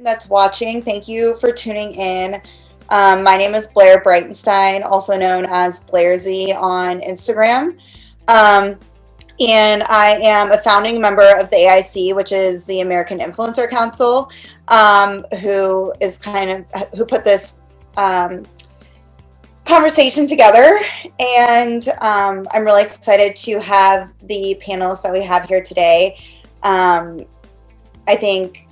That's watching. Thank you for tuning in. My name is Blair Breitenstein, also known as Blair Z on Instagram. Um, and I am a founding member of the AIC, which is the American Influencer Council, who put this conversation together. And I'm really excited to have the panelists that we have here today. I think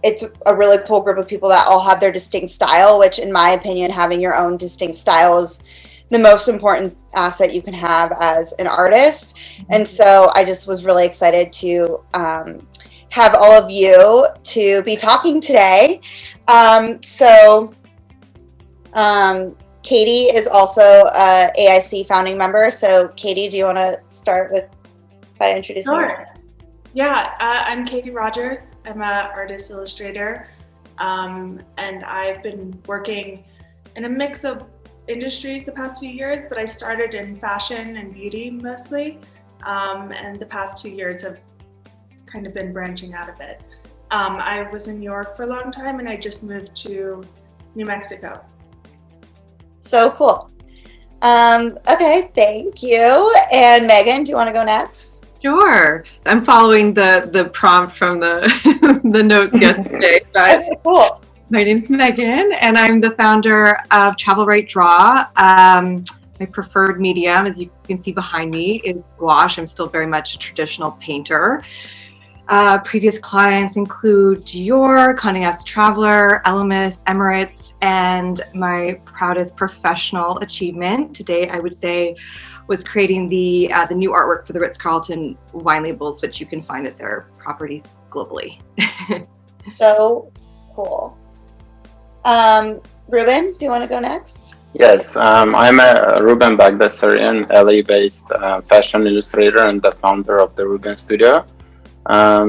it's a really cool group of people that all have their distinct style, which in my opinion, having your own distinct style is the most important asset you can have as an artist. And so I just was really excited to have all of you to be talking today. Katie is also a AIC founding member. So Katie, do you want to start by introducing yourself? Yeah, I'm Katie Rogers. I'm an artist illustrator, and I've been working in a mix of industries the past few years, but I started in fashion and beauty mostly, and the past 2 years have kind of been branching out a bit. I was in New York for a long time, and I just moved to New Mexico. So cool. Okay, thank you. And Megan, do you want to go next? Sure. I'm following the prompt from the the notes yesterday. But cool. My name's Megan, and I'm the founder of Travel Write Draw. My preferred medium, as you can see behind me, is gouache. I'm still very much a traditional painter. Previous clients include Dior, Condé Nast Traveler, Elemis, Emirates, and my proudest professional achievement today, I would say, was creating the new artwork for the Ritz-Carlton wine labels, which you can find at their properties globally. So cool. Ruben, do you want to go next? Yes, I'm a Ruben Bagdasarian, LA-based fashion illustrator and the founder of the Ruben Studio.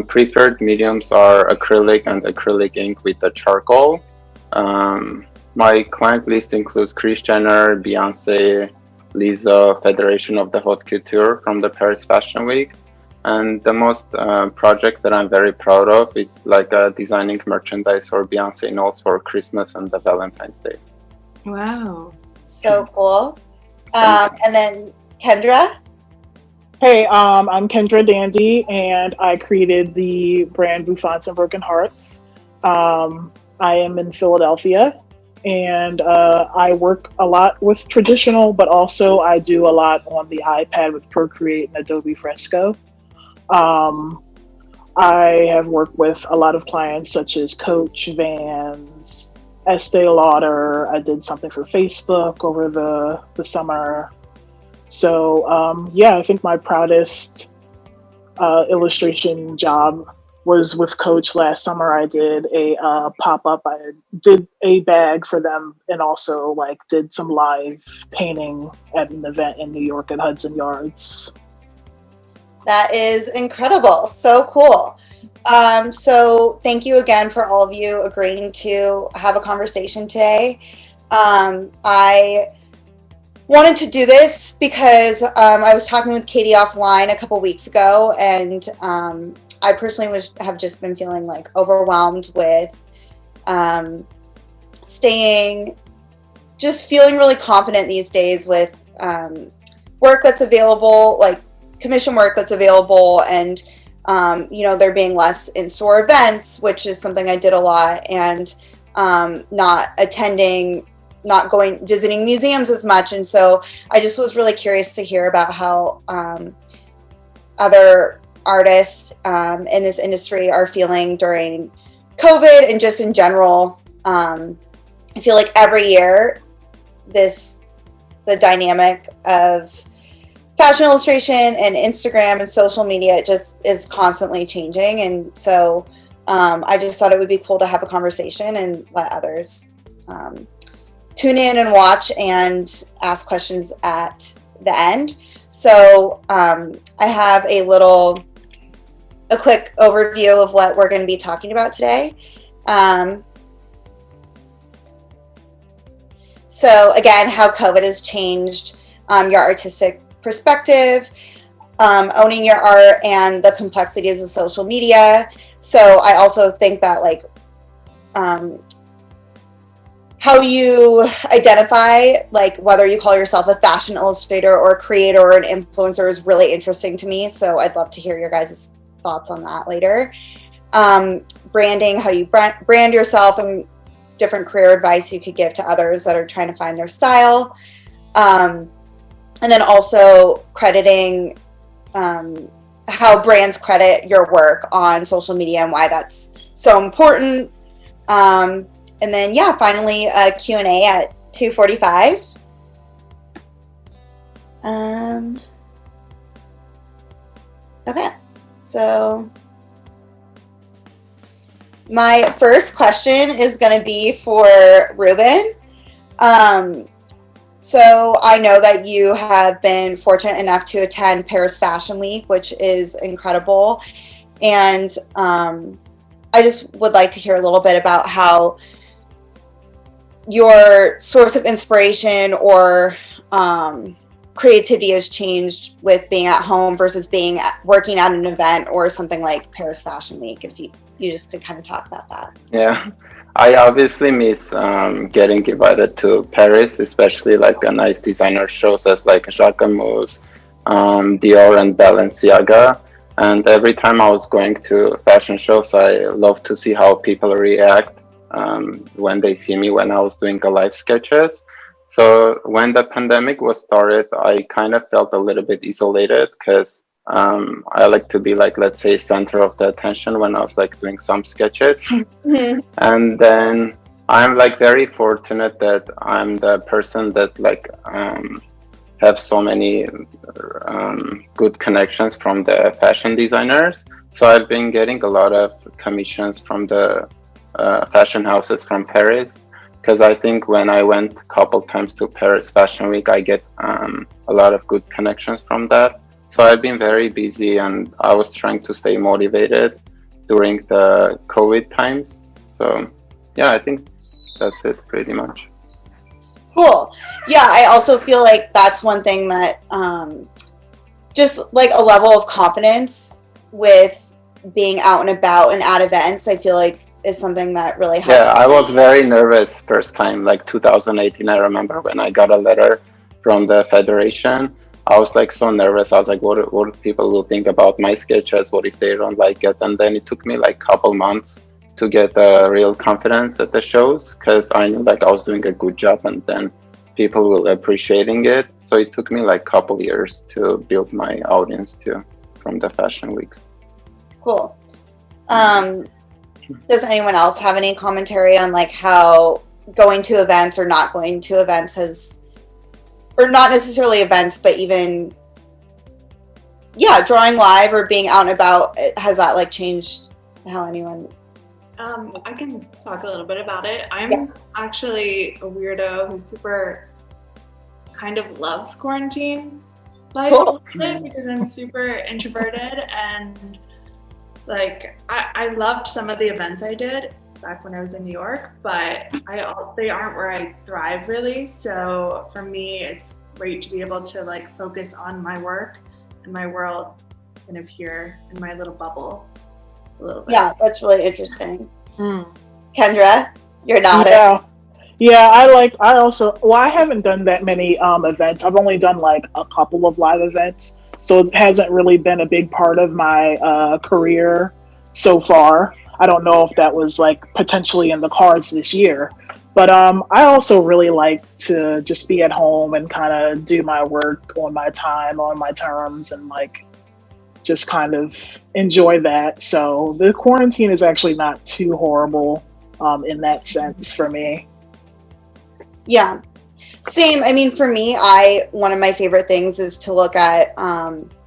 Preferred mediums are acrylic and acrylic ink with the charcoal. My client list includes Kris Jenner, Beyonce, Lizzo, Federation of the Haute Couture from the Paris Fashion Week. And the most projects that I'm very proud of is like designing merchandise for Beyonce Knowles for Christmas and the Valentine's Day. Wow. So cool. And then Kendra? Hey, I'm Kendra Dandy, and I created the brand Bouffants and Broken Hearts. I am in Philadelphia, and I work a lot with traditional, but also I do a lot on the iPad with Procreate and Adobe Fresco. I have worked with a lot of clients such as Coach, Vans, Estee Lauder. I did something for Facebook over the summer. So I think my proudest illustration job was with Coach last summer. I did a pop-up. I did a bag for them and also did some live painting at an event in New York at Hudson Yards. That is incredible. So cool. So thank you again for all of you agreeing to have a conversation today. I wanted to do this because I was talking with Katie offline a couple weeks ago, and I personally have just been feeling overwhelmed with feeling really confident these days with work that's available, commission work that's available, and there being less in-store events, which is something I did a lot, and not visiting museums as much. And so I just was really curious to hear about how other artists in this industry are feeling during COVID and just in general. I feel like every year the dynamic of fashion illustration and Instagram and social media, it just is constantly changing. And so I just thought it would be cool to have a conversation and let others tune in and watch and ask questions at the end. So I have a quick overview of what we're going to be talking about today. So again, how COVID has changed your artistic perspective, owning your art, and the complexities of social media. So I also think that how you identify, like whether you call yourself a fashion illustrator or a creator or an influencer is really interesting to me. So I'd love to hear your guys' thoughts on that later. Branding, how you brand yourself, and different career advice you could give to others that are trying to find their style. And then also crediting, how brands credit your work on social media and why that's so important. And then, yeah, finally, a Q&A at 2:45. Okay, so my first question is going to be for Ruben. So I know that you have been fortunate enough to attend Paris Fashion Week, which is incredible. And I just would like to hear a little bit about how your source of inspiration or creativity has changed with being at home versus working at an event or something like Paris Fashion Week. If you just could kind of talk about that. Yeah, I obviously miss getting invited to Paris, especially like a nice designer shows as like Jacquemus, Dior and Balenciaga. And every time I was going to fashion shows, I love to see how people react when they see me when I was doing a live sketches. So when the pandemic was started, I kind of felt a little bit isolated because I like to be like, let's say, center of the attention when I was like doing some sketches. And then I'm like very fortunate that I'm the person that like have so many good connections from the fashion designers. So I've been getting a lot of commissions from the fashion houses from Paris, because I think when I went a couple times to Paris Fashion Week, I get a lot of good connections from that. So I've been very busy and I was trying to stay motivated during the COVID times. So yeah, I think that's it pretty much. Cool. Yeah, I also feel like that's one thing that just like a level of confidence with being out and about and at events, I feel like is something that really helps. Yeah, I was very nervous first time, like 2018. I remember when I got a letter from the federation. I was like so nervous. I was like, what people will think about my sketches? What if they don't like it? And then it took me like a couple months to get real confidence at the shows, because I knew like I was doing a good job and then people will appreciating it. So it took me like a couple years to build my audience too from the fashion weeks. Cool. Does anyone else have any commentary on like how going to events or not going to events has, or not necessarily events, but even, yeah, drawing live or being out and about, has that like changed how anyone? I can talk a little bit about it. I'm actually a weirdo who super kind of loves quarantine life a little bit because I'm super introverted, and like I loved some of the events I did back when I was in New York, but they aren't where I thrive really. So for me, it's great to be able to like focus on my work and my world kind of here in my little bubble a little bit. Yeah, that's really interesting. Kendra, you're nodding. Yeah, I haven't done that many events. I've only done like a couple of live events. So it hasn't really been a big part of my career so far. I don't know if that was like potentially in the cards this year. But I also really like to just be at home and kind of do my work on my time, on my terms, and like just kind of enjoy that. So the quarantine is actually not too horrible in that sense for me. Yeah, same. I mean, for me, one of my favorite things is to look at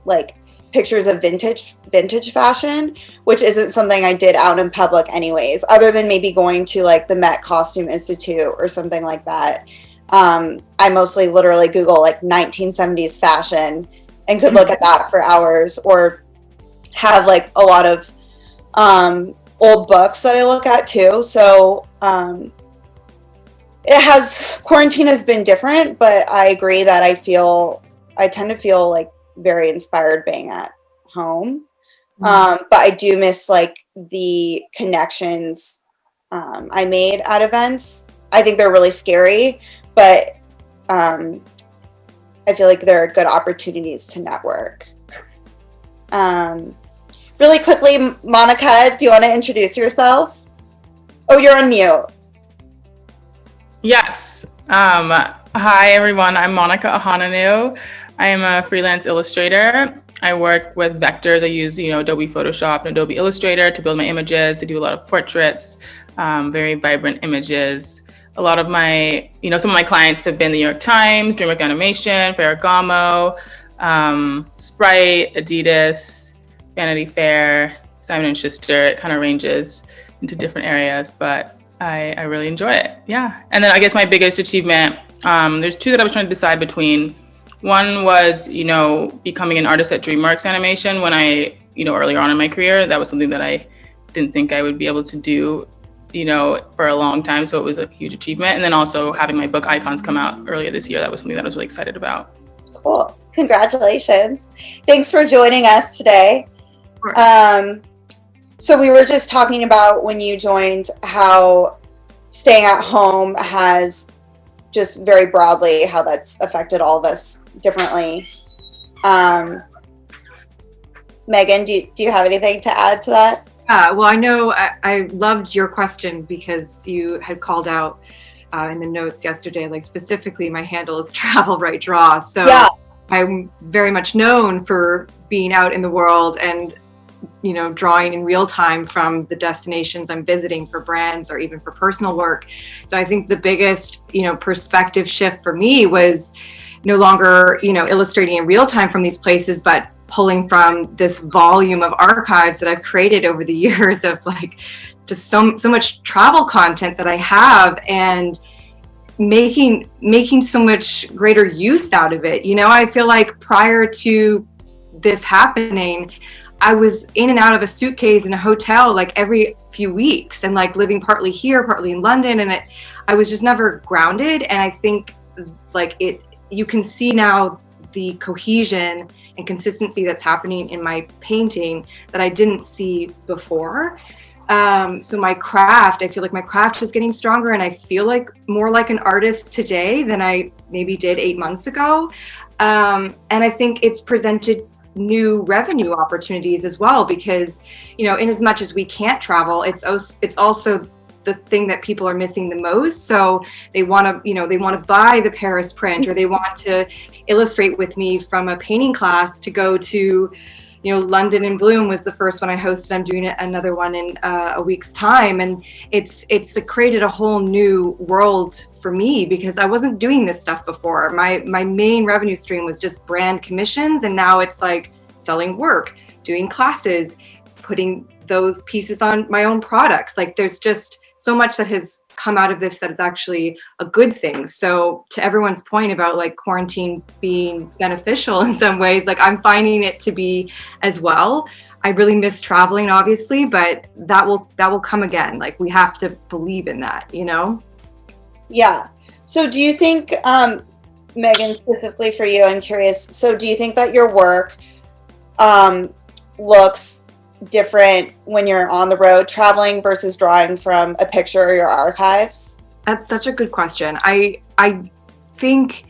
like pictures of vintage fashion, which isn't something I did out in public anyways, other than maybe going to like the Met Costume Institute or something like that. I mostly literally Google like 1970s fashion and could look at that for hours, or have like a lot of old books that I look at too. So quarantine has been different, but I agree that I tend to feel like very inspired being at home. But I do miss like the connections I made at events. I think they're really scary, but I feel like they're good opportunities to network. Really quickly, Monica, do you want to introduce yourself? Oh, you're on mute. Yes. Hi, everyone. I'm Monica Ahananu. I am a freelance illustrator. I work with vectors. I use, Adobe Photoshop and Adobe Illustrator to build my images. I do a lot of portraits, very vibrant images. A lot of my, some of my clients have been the New York Times, DreamWorks Animation, Ferragamo, Sprite, Adidas, Vanity Fair, Simon & Schuster. It kind of ranges into different areas, but I really enjoy it. Yeah. And then I guess my biggest achievement, there's two that I was trying to decide between. One was, becoming an artist at DreamWorks Animation when I, earlier on in my career. That was something that I didn't think I would be able to do, for a long time. So it was a huge achievement. And then also having my book Icons come out earlier this year, that was something that I was really excited about. Cool. Congratulations. Thanks for joining us today. So we were just talking about when you joined how staying at home has just very broadly how that's affected all of us differently. Megan, do you have anything to add to that? Well, I know I loved your question because you had called out in the notes yesterday, like specifically my handle is Travel Write Draw. So yeah. I'm very much known for being out in the world and drawing in real time from the destinations I'm visiting for brands or even for personal work. So I think the biggest, perspective shift for me was no longer, illustrating in real time from these places, but pulling from this volume of archives that I've created over the years of like just so much travel content that I have and making so much greater use out of it. I feel like prior to this happening, I was in and out of a suitcase in a hotel like every few weeks and like living partly here, partly in London. And I was just never grounded. And I think like you can see now the cohesion and consistency that's happening in my painting that I didn't see before. So my craft, I feel like my craft is getting stronger and I feel like more like an artist today than I maybe did 8 months ago. And I think it's presented new revenue opportunities as well, because in as much as we can't travel, it's also the thing that people are missing the most. So they want to buy the Paris print, or they want to illustrate with me from a painting class to go to London in Bloom was the first one I hosted. I'm doing another one in a week's time, and it's created a whole new world for me because I wasn't doing this stuff before. My main revenue stream was just brand commissions, and now it's like selling work, doing classes, putting those pieces on my own products. Like there's just so much that has come out of this that it's actually a good thing. So to everyone's point about like quarantine being beneficial in some ways, like I'm finding it to be as well. I really miss traveling, obviously, but that will come again. Like we have to believe in that, Yeah. So do you think, Megan, specifically for you, I'm curious. So do you think that your work looks different when you're on the road traveling versus drawing from a picture or your archives? That's such a good question. I think,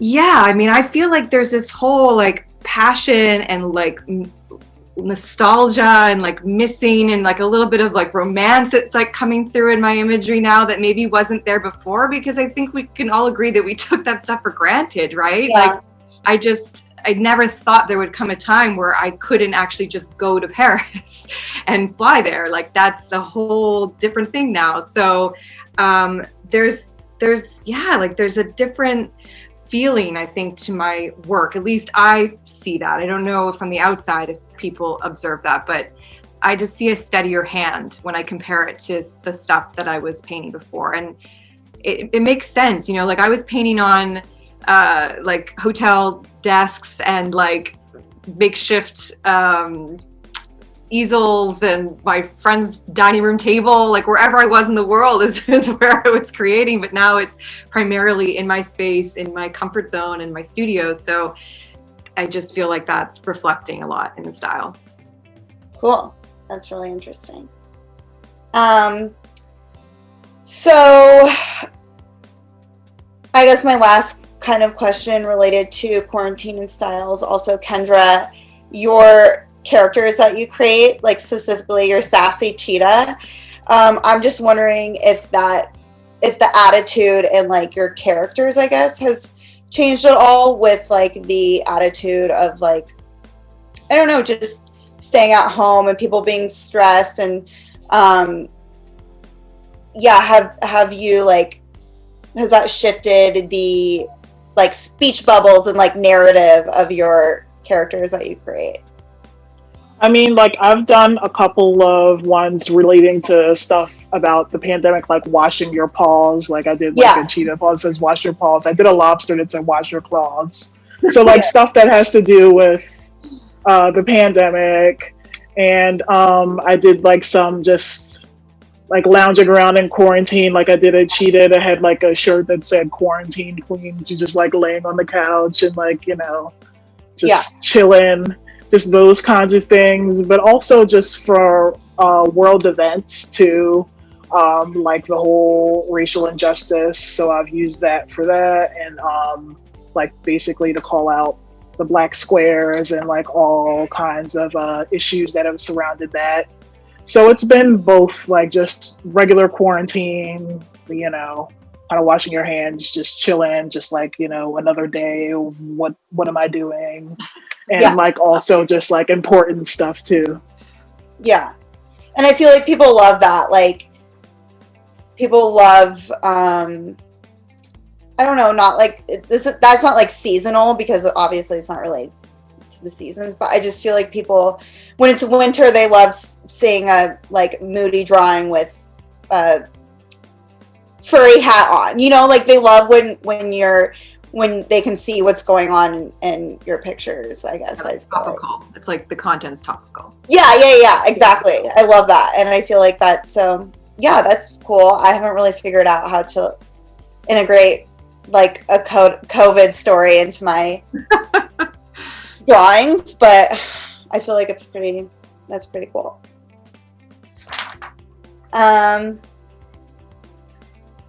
yeah, I mean, I feel like there's this whole like passion and like nostalgia and like missing and like a little bit of like romance that's like coming through in my imagery now that maybe wasn't there before, because I think we can all agree that we took that stuff for granted, right? Yeah. Like I never thought there would come a time where I couldn't actually just go to Paris and fly there. Like that's a whole different thing now. So there's a different feeling, I think, to my work. At least I see that. I don't know from the outside if people observe that, but I just see a steadier hand when I compare it to the stuff that I was painting before. And it makes sense, like I was painting on like hotel desks and like makeshift easels and my friend's dining room table, like wherever I was in the world is where I was creating. But now it's primarily in my space, in my comfort zone, in my studio. So I just feel like that's reflecting a lot in the style. Cool. That's really interesting. So I guess my last kind of question related to quarantine and styles, also Kendra, your characters that you create, like specifically your sassy cheetah, I'm just wondering if the attitude and like your characters, I guess, has changed at all with like the attitude of like, I don't know, just staying at home and people being stressed and have you like, has that shifted the like speech bubbles and like narrative of your characters that you create? I mean, like, I've done a couple of ones relating to stuff about the pandemic, like washing your paws. Like, I did like a cheetah paw that says wash your paws. I did a lobster that said wash your claws. So, like, stuff that has to do with the pandemic. And I did like some just like lounging around in quarantine. Like, I did a cheetah that had like a shirt that said quarantine queen. She's just like laying on the couch and like, you know, just chilling. Just those kinds of things, but also just for world events too, like the whole racial injustice. So I've used that for that, and like basically to call out the black squares and like all kinds of issues that have surrounded that. So it's been both like just regular quarantine, you know, kind of washing your hands, just chilling, just like, you know, another day. What am I doing? And like also just like important stuff too. Yeah. And I feel like people love that. Like people love, I don't know, not like that's not like seasonal because obviously it's not related to the seasons, but I just feel like people, when it's winter, they love seeing a like moody drawing with a furry hat on, you know, like they love when they can see what's going on in your pictures, I guess. It's topical. It's like the content's topical. Yeah, exactly. I love that. And I feel like that, so yeah, that's cool. I haven't really figured out how to integrate like a COVID story into my drawings, but I feel like that's pretty cool.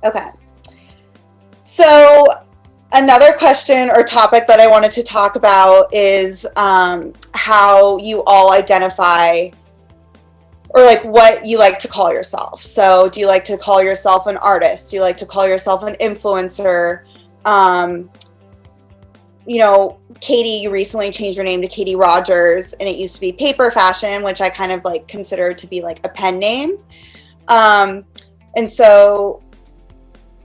Okay. So another question or topic that I wanted to talk about is how you all identify or like what you like to call yourself. So do you like to call yourself an artist? Do you like to call yourself an influencer? You know, Katie, you recently changed your name to Katie Rogers, and it used to be Paper Fashion, which I kind of like consider to be like a pen name. And so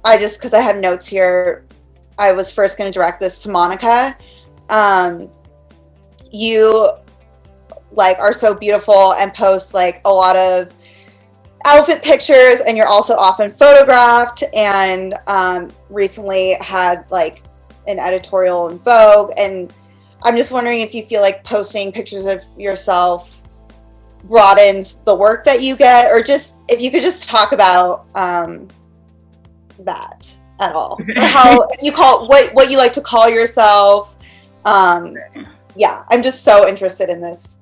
I just, because I have notes here, I was first going to direct this to Monica. You like are so beautiful and post like a lot of outfit pictures, and you're also often photographed, and recently had like an editorial in Vogue. And I'm just wondering if you feel like posting pictures of yourself broadens the work that you get, or just if you could just talk about that at all, or how you call what you like to call yourself. Yeah, I'm just so interested in this.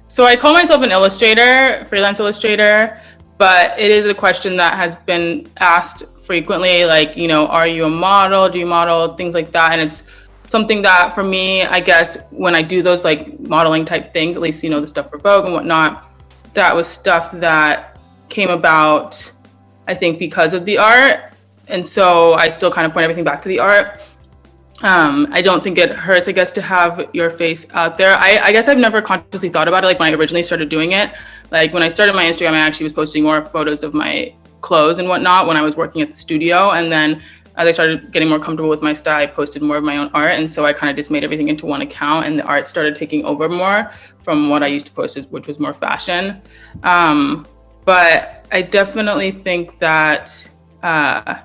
So I call myself an illustrator, freelance illustrator, but it is a question that has been asked frequently, like, you know, are you a model? Do you model? Things like that. And it's something that for me, I guess, when I do those like modeling type things, at least, you know, the stuff for Vogue and whatnot, that was stuff that came about, I think, because of the art. And so I still kind of point everything back to the art. I don't think it hurts, I guess, to have your face out there. I guess I've never consciously thought about it. Like when I originally started doing it, like when I started my Instagram, I actually was posting more photos of my clothes and whatnot when I was working at the studio. And then as I started getting more comfortable with my style, I posted more of my own art. And so I kind of just made everything into one account, and the art started taking over more from what I used to post, which was more fashion. But I definitely think that, I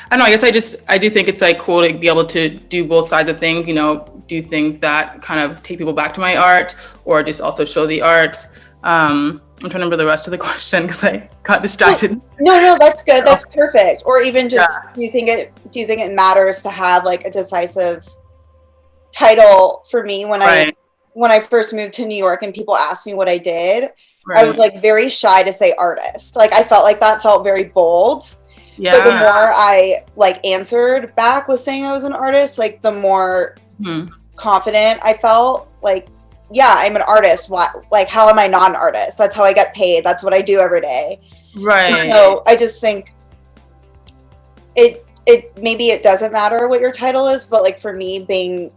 don't know, I guess I do think it's like cool to be able to do both sides of things, you know, do things that kind of take people back to my art, or just also show the art. I'm trying to remember the rest of the question because I got distracted. No, that's good. That's perfect. Or even just, do you think it matters to have like a decisive title? For me, when I first moved to New York and people asked me what I did, I was like very shy to say artist. Like I felt like that felt very bold. Yeah. But the more I like answered back with saying I was an artist, like the more confident I felt. Like, yeah, I'm an artist. What? Like, how am I not an artist? That's how I get paid. That's what I do every day. Right. And so I just think it maybe it doesn't matter what your title is, but like for me, being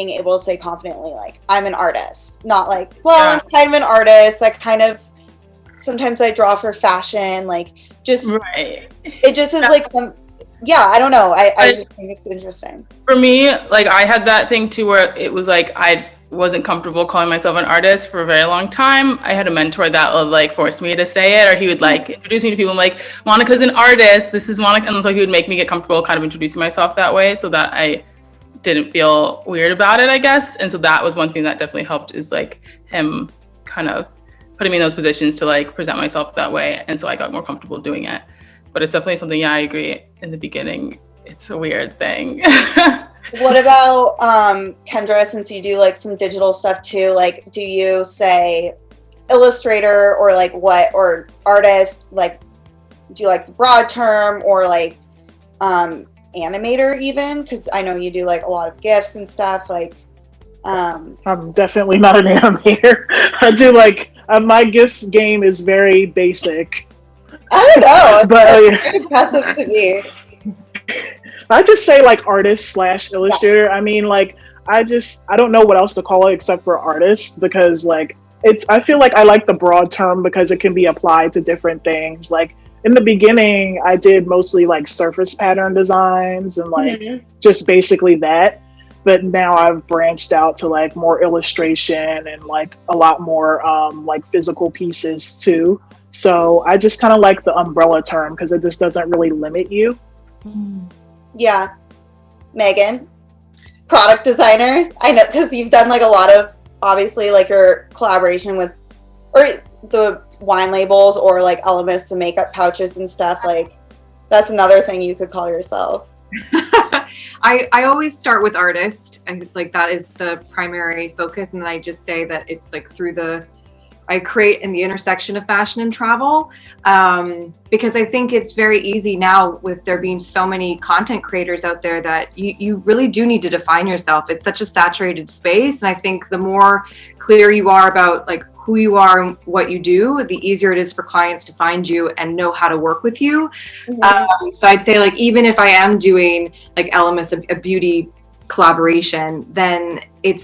able to say confidently, like, I'm an artist, not like, well, I'm kind of an artist. I kind of, sometimes I draw for fashion, like, just, it just is like some, I don't know. I just think it's interesting. For me, like, I had that thing too, where it was like, I wasn't comfortable calling myself an artist for a very long time. I had a mentor that would like force me to say it, or he would like introduce me to people. I'm like, Monica's an artist. This is Monica. And so he would make me get comfortable kind of introducing myself that way so that I didn't feel weird about it, I guess. And so that was one thing that definitely helped, is like him kind of putting me in those positions to like present myself that way. And so I got more comfortable doing it. But it's definitely something, I agree, in the beginning, it's a weird thing. What about Kendra, since you do like some digital stuff too, like do you say illustrator or like what, or artist, like do you like the broad term, or like animator even? Because I know you do like a lot of GIFs and stuff, like I'm definitely not an animator. I do like my GIF game is very basic. I don't know, but it's very impressive to me. I just say like artist / illustrator. I mean, like, I don't know what else to call it except for artist, because like I feel like I like the broad term because it can be applied to different things. Like in the beginning, I did mostly like surface pattern designs and like just basically that. But now I've branched out to like more illustration and like a lot more like physical pieces too. So I just kind of like the umbrella term because it just doesn't really limit you. Yeah. Megan, product designer. I know, because you've done like a lot of, obviously, like your collaboration with, or the wine labels, or like Elemis and makeup pouches and stuff. Like that's another thing you could call yourself. I always start with artist. I like that is the primary focus, and then I just say that it's like I create in the intersection of fashion and travel, because I think it's very easy now, with there being so many content creators out there, that you really do need to define yourself. It's such a saturated space, and I think the more clear you are about like who you are and what you do, the easier it is for clients to find you and know how to work with you. So I'd say, like, even if I am doing like Elemis, a beauty collaboration, then it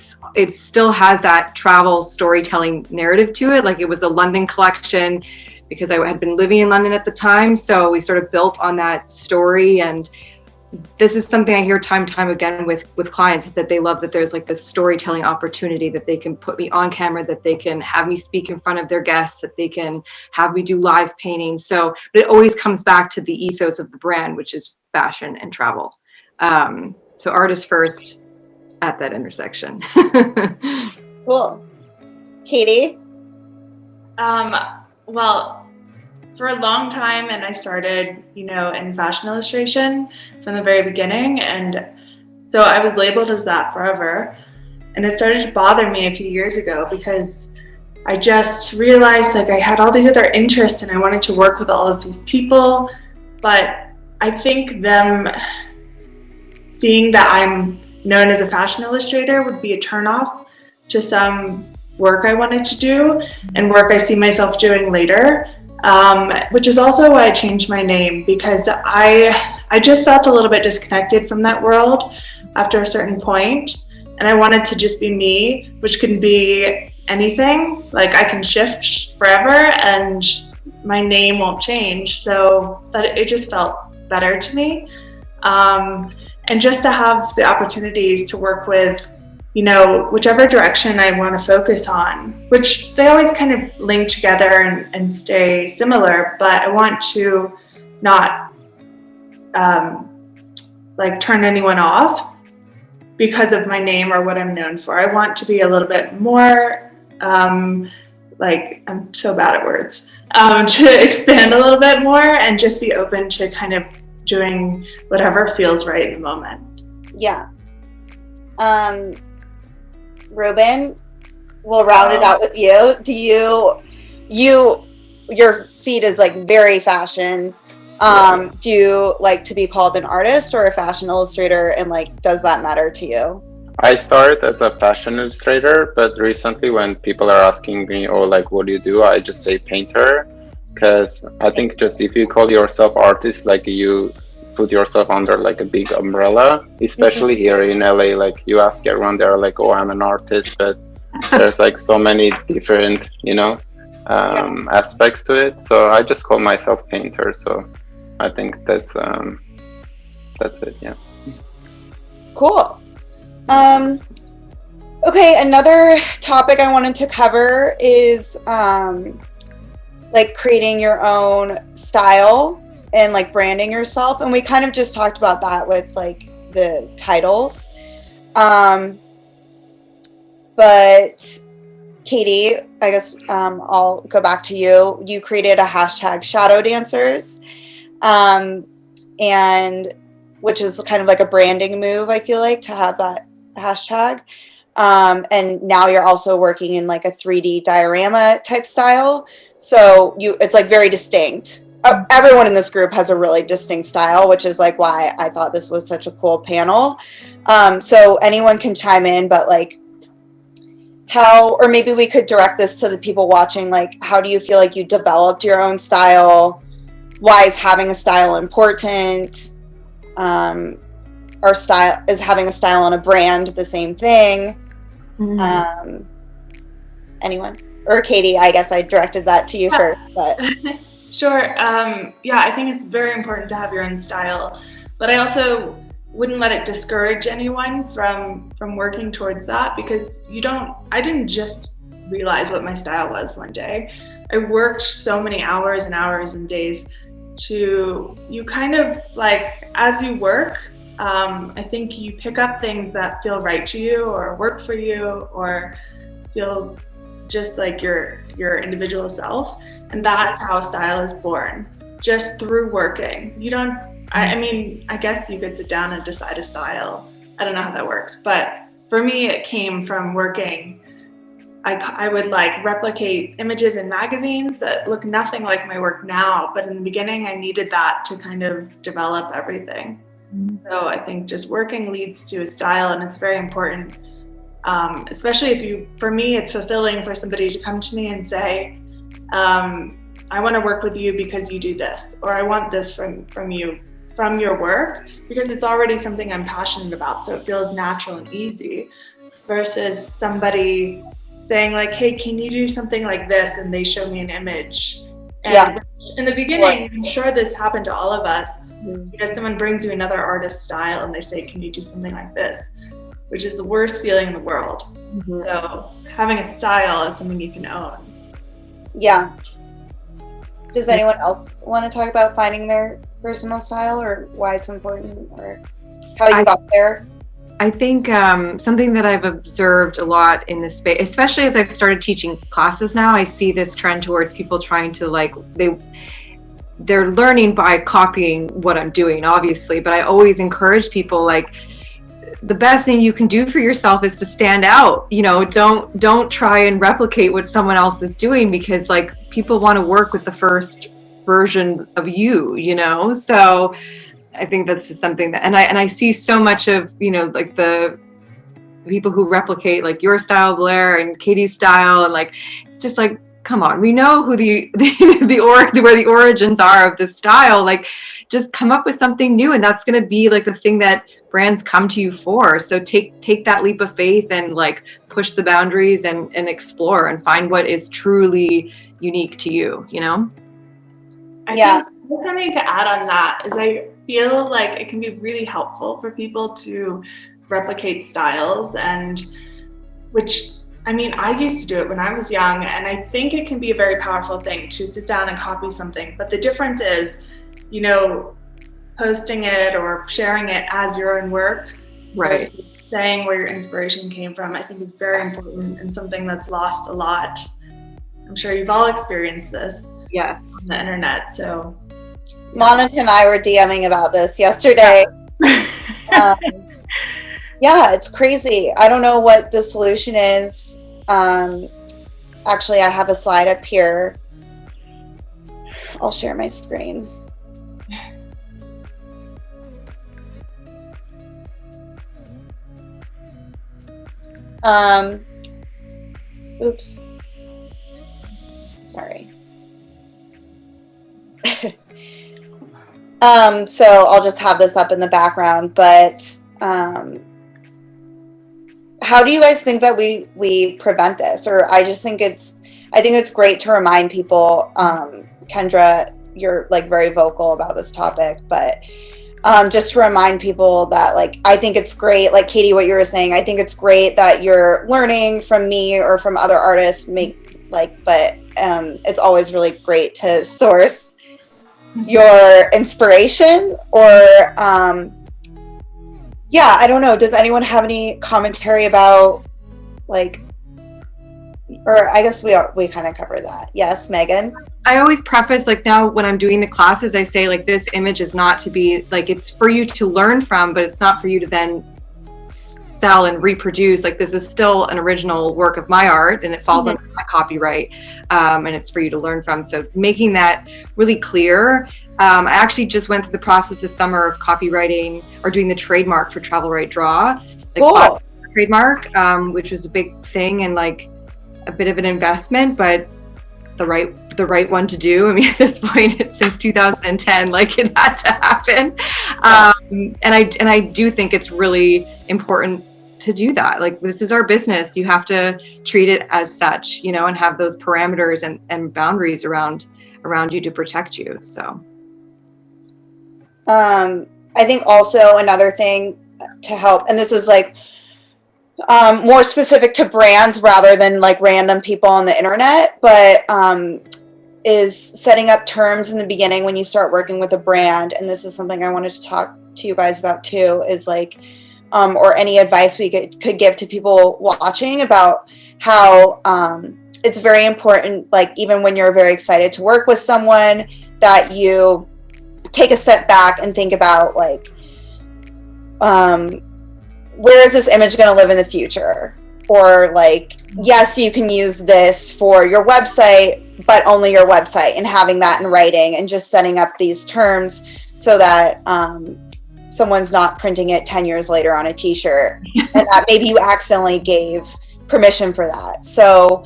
still has that travel storytelling narrative to it. Like, it was a London collection because I had been living in London at the time, so we sort of built on that story. And this is something I hear time and time again with clients, is that they love that there's like this storytelling opportunity, that they can put me on camera, that they can have me speak in front of their guests, that they can have me do live painting. So but it always comes back to the ethos of the brand, which is fashion and travel. So artist first at that intersection. Cool. Katie? Well, for a long time, and I started, in fashion illustration from the very beginning. And so I was labeled as that forever. And it started to bother me a few years ago because I just realized like I had all these other interests and I wanted to work with all of these people. But I think them seeing that I'm known as a fashion illustrator would be a turnoff to some work I wanted to do and work I see myself doing later, which is also why I changed my name, because I just felt a little bit disconnected from that world after a certain point, and I wanted to just be me, which can be anything. Like, I can shift forever and my name won't change, so that it just felt better to me. And just to have the opportunities to work with, whichever direction I want to focus on, which they always kind of link together and stay similar, but I want to not turn anyone off because of my name or what I'm known for. I want to be a little bit more, I'm so bad at words, to expand a little bit more and just be open to kind of doing whatever feels right in the moment. Yeah. Ruben, we'll round it out with you. Do you your feed is like very fashion. Do you like to be called an artist or a fashion illustrator, and like does that matter to you? I started as a fashion illustrator, but recently when people are asking me, oh, like, what do you do? I just say painter, because I think just if you call yourself artist, like you put yourself under like a big umbrella, especially here in LA, like you ask everyone, they're like, oh, I'm an artist, but there's like so many different, aspects to it. So I just call myself painter. So I think that's it. Yeah. Cool. Okay, another topic I wanted to cover is like creating your own style and like branding yourself. And we kind of just talked about that with like the titles. But Katie, I guess I'll go back to you. You created a hashtag Shadow Dancers, and which is kind of like a branding move, I feel like, to have that hashtag. And now you're also working in like a 3D diorama type style. So it's like very distinct. Everyone in this group has a really distinct style, which is like why I thought this was such a cool panel. So anyone can chime in, but like how, or maybe we could direct this to the people watching, like how do you feel like you developed your own style? Why is having a style important? Or style, is having a style on a brand the same thing? Anyone? Or Katie, I guess I directed that to you first, but Sure. Yeah, I think it's very important to have your own style, but I also wouldn't let it discourage anyone from working towards that, because I didn't just realize what my style was one day. I worked so many hours and hours and days you kind of like, as you work, I think you pick up things that feel right to you or work for you or feel just like your individual self. And that's how style is born, just through working. I guess you could sit down and decide a style. I don't know how that works, but for me, it came from working. I would like replicate images in magazines that look nothing like my work now, but in the beginning I needed that to kind of develop everything. So I think just working leads to a style, and it's very important, especially for me, it's fulfilling for somebody to come to me and say, I want to work with you because you do this, or I want this from you, from your work, because it's already something I'm passionate about, so it feels natural and easy, versus somebody saying like, hey, can you do something like this? And they show me an image. And in the beginning, I'm sure this happened to all of us, because someone brings you another artist's style and they say, can you do something like this? Which is the worst feeling in the world. So having a style is something you can own. Yeah. Does anyone else want to talk about finding their personal style, or why it's important, or how you got there? I think something that I've observed a lot in this space, especially as I've started teaching classes now, I see this trend towards people trying to like, they're learning by copying what I'm doing, obviously, but I always encourage people, like, the best thing you can do for yourself is to stand out. Don't try and replicate what someone else is doing, because like people want to work with the first version of you, so I think that's just something that, and I see so much of, like the people who replicate like your style, Blair, and Katie's style, and like, it's just like, come on, we know who where the origins are of this style. Like, just come up with something new, and that's going to be like the thing that brands come to you for. So take that leap of faith and like push the boundaries and explore and find what is truly unique to you, I think something to add on that is I feel like it can be really helpful for people to replicate styles, and I used to do it when I was young, and I think it can be a very powerful thing to sit down and copy something. But the difference is, posting it or sharing it as your own work, right? Saying where your inspiration came from, I think is very important, and something that's lost a lot. I'm sure you've all experienced this. Yes. On the internet. So Monica and I were DMing about this yesterday. It's crazy. I don't know what the solution is. Actually, I have a slide up here I'll share my screen. Oops. Sorry. So I'll just have this up in the background, but how do you guys think that we prevent this? Or I think it's great to remind people, Kendra, you're like very vocal about this topic, but just to remind people that, like, I think it's great, like Katie, what you were saying, I think it's great that you're learning from me or from other artists, but it's always really great to source your inspiration or yeah, I don't know, does anyone have any commentary about, like, or I guess we kind of covered that. Yes, Megan? I always preface, like, now when I'm doing the classes, I say, like, this image is not to be, like, it's for you to learn from, but it's not for you to then sell and reproduce. Like, this is still an original work of my art, and it falls under my copyright, and it's for you to learn from. So making that really clear. I actually just went through the process this summer of copywriting or doing the trademark for Travel Right Draw, like, cool. trademark, which was a big thing and like a bit of an investment, but the right one to do. I mean, at this point, since 2010, like, it had to happen. And I do think it's really important to do that. Like, this is our business. You have to treat it as such, you know, and have those parameters and boundaries around you to protect you. So I think also another thing to help, and this is like more specific to brands rather than like random people on the internet, but is setting up terms in the beginning when you start working with a brand. And this is something I wanted to talk to you guys about too, is like, or any advice we could give to people watching about how it's very important, like, even when you're very excited to work with someone, that you take a step back and think about, like, where is this image going to live in the future? Or, like, yes, you can use this for your website, but only your website, and having that in writing and just setting up these terms so that someone's not printing it 10 years later on a t-shirt and that maybe you accidentally gave permission for that. So,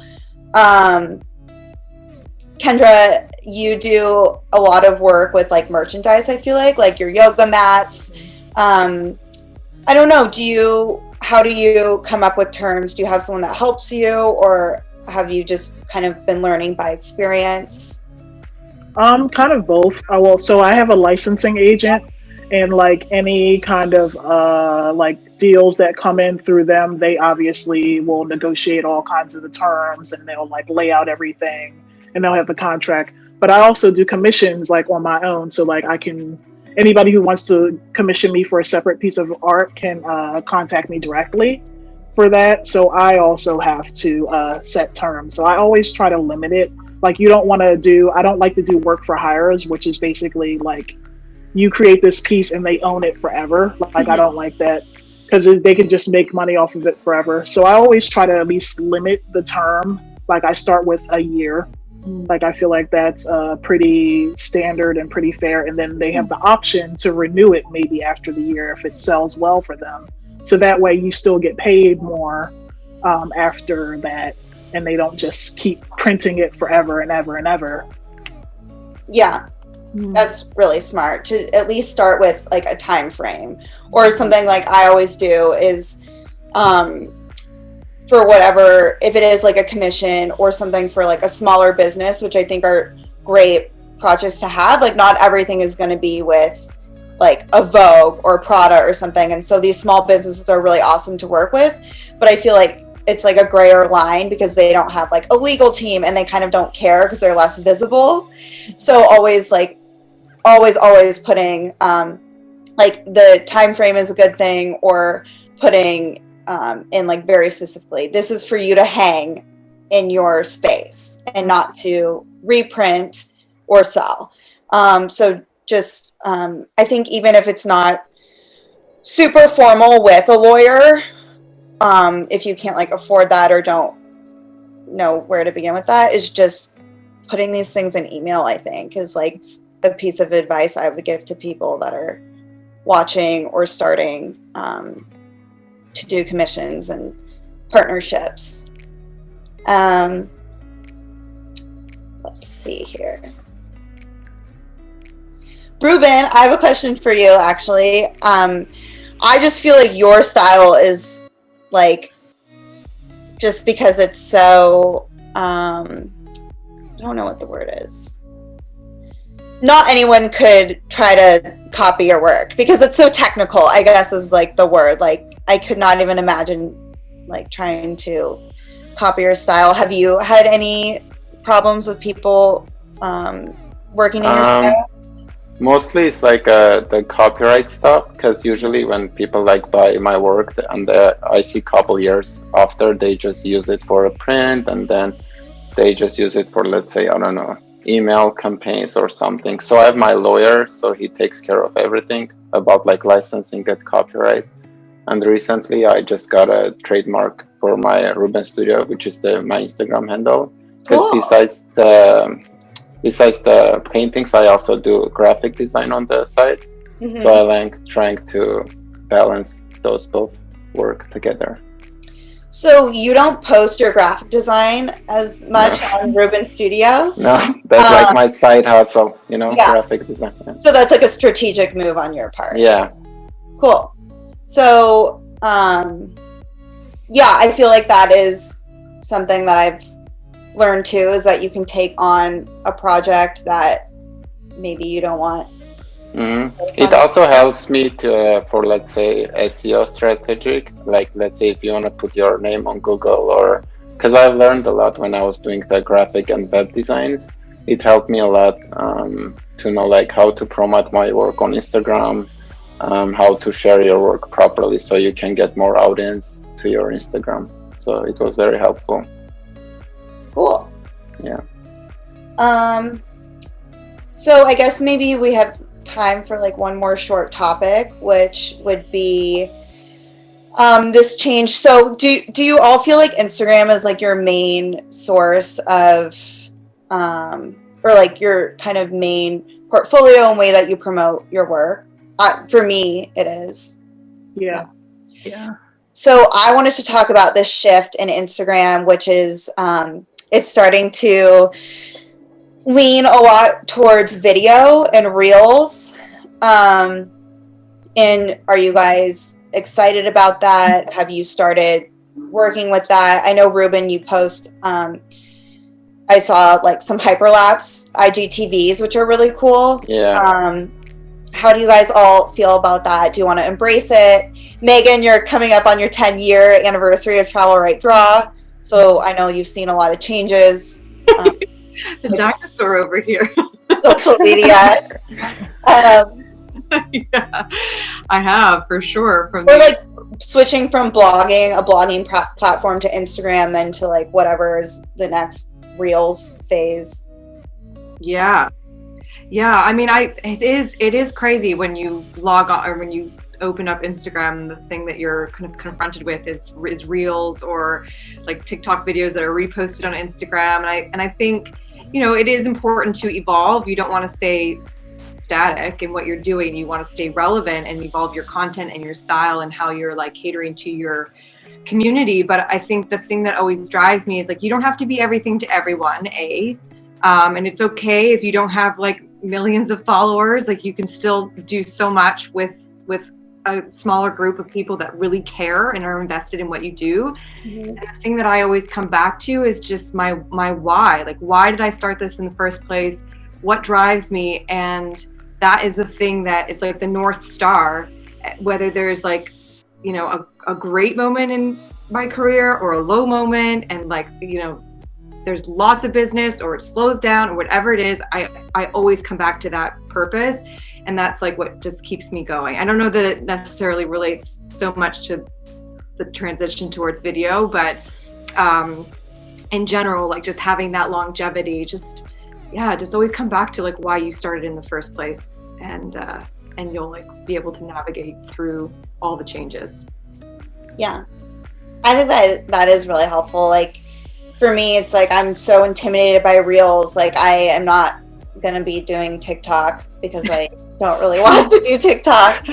Kendra, you do a lot of work with, like, merchandise, I feel like your yoga mats. I don't know, how do you come up with terms? Do you have someone that helps you, or have you just kind of been learning by experience? Kind of both. So I have a licensing agent, and like any kind of like deals that come in through them, they obviously will negotiate all kinds of the terms, and they'll like lay out everything, and they'll have the contract. But I also do commissions, like, on my own. So like anybody who wants to commission me for a separate piece of art can contact me directly for that. So I also have to set terms. So I always try to limit it. Like, I don't like to do work for hires, which is basically like you create this piece and they own it forever. Like, I don't like that, because they can just make money off of it forever. So I always try to at least limit the term. Like, I start with a year. Like, I feel like that's pretty standard and pretty fair. And then they have the option to renew it maybe after the year if it sells well for them. So that way you still get paid more after that, and they don't just keep printing it forever and ever and ever. Yeah, that's really smart to at least start with like a time frame, or something like I always do is for whatever, if it is like a commission or something for like a smaller business, which I think are great projects to have. Like, not everything is going to be with like a Vogue or Prada or something. And so these small businesses are really awesome to work with. But I feel like it's like a grayer line because they don't have like a legal team, and they kind of don't care because they're less visible. So always putting like the time frame is a good thing, or putting in like very specifically, this is for you to hang in your space and not to reprint or sell. So just I think even if it's not super formal with a lawyer, if you can't like afford that or don't know where to begin with that, is just putting these things in email, I think, is like a piece of advice I would give to people that are watching or starting to do commissions and partnerships. Let's see here. Ruben, I have a question for you, actually. I just feel like your style is like, just because it's so, I don't know what the word is. Not anyone could try to copy your work because it's so technical, I guess is like the word. Like, I could not even imagine like trying to copy your style. Have you had any problems with people working in your style? Mostly it's like the copyright stuff, because usually when people like buy my work and I see a couple years after, they just use it for a print, and then they just use it for, let's say, I don't know, email campaigns or something. So I have my lawyer, so he takes care of everything about like licensing and copyright. And recently I just got a trademark for my Ruben Studio, which is my Instagram handle. Because Cool. besides the paintings, I also do graphic design on the side. Mm-hmm. So I like trying to balance those both work together. So you don't post your graphic design as much on Ruben Studio? No, that's like my side hustle, graphic design. Yeah. So that's like a strategic move on your part. Yeah. Cool. So, yeah, I feel like that is something that I've learned too, is that you can take on a project that maybe you don't want. Mm-hmm. It also helps me for, let's say, SEO strategic. Like, let's say if you want to put your name on Google, or because I've learned a lot when I was doing the graphic and web designs. It helped me a lot to know like how to promote my work on Instagram, how to share your work properly so you can get more audience to your Instagram. So it was very helpful. Cool. Yeah. So I guess maybe we have time for like one more short topic, which would be this change. So do you all feel like Instagram is like your main source of or like your kind of main portfolio and way that you promote your work? For me, it is. Yeah. So I wanted to talk about this shift in Instagram, which is it's starting to lean a lot towards video and reels. And are you guys excited about that? Have you started working with that? I know, Ruben, you post, I saw like some hyperlapse IGTVs, which are really cool. Yeah. How do you guys all feel about that? Do you want to embrace it? Megan, you're coming up on your 10-year anniversary of Travel Right Draw. So I know you've seen a lot of changes. The dinosaur over here. Social media. Yeah, I have, for sure. Or like switching from a blogging platform to Instagram, then to like whatever is the next Reels phase. Yeah. I mean, it is crazy when you log on, or when you open up Instagram, the thing that you're kind of confronted with is Reels, or like TikTok videos that are reposted on Instagram. And I think, it is important to evolve. You don't want to stay static in what you're doing. You want to stay relevant and evolve your content and your style and how you're like catering to your community. But I think the thing that always drives me is like, you don't have to be everything to everyone, and it's okay if you don't have like millions of followers. Like, you can still do so much with a smaller group of people that really care and are invested in what you do. Mm-hmm. And the thing that I always come back to is just my why. Like, why did I start this in the first place? What drives me? And that is the thing that it's like the North Star, whether there's like, a great moment in my career or a low moment, and like, there's lots of business or it slows down or whatever it is, I always come back to that purpose. And that's like what just keeps me going. I don't know that it necessarily relates so much to the transition towards video, but in general, like just having that longevity, just always come back to like why you started in the first place, and you'll like be able to navigate through all the changes. Yeah, I think that is really helpful. Like, for me, it's like I'm so intimidated by Reels. Like I am not gonna be doing TikTok because I don't really want to do TikTok.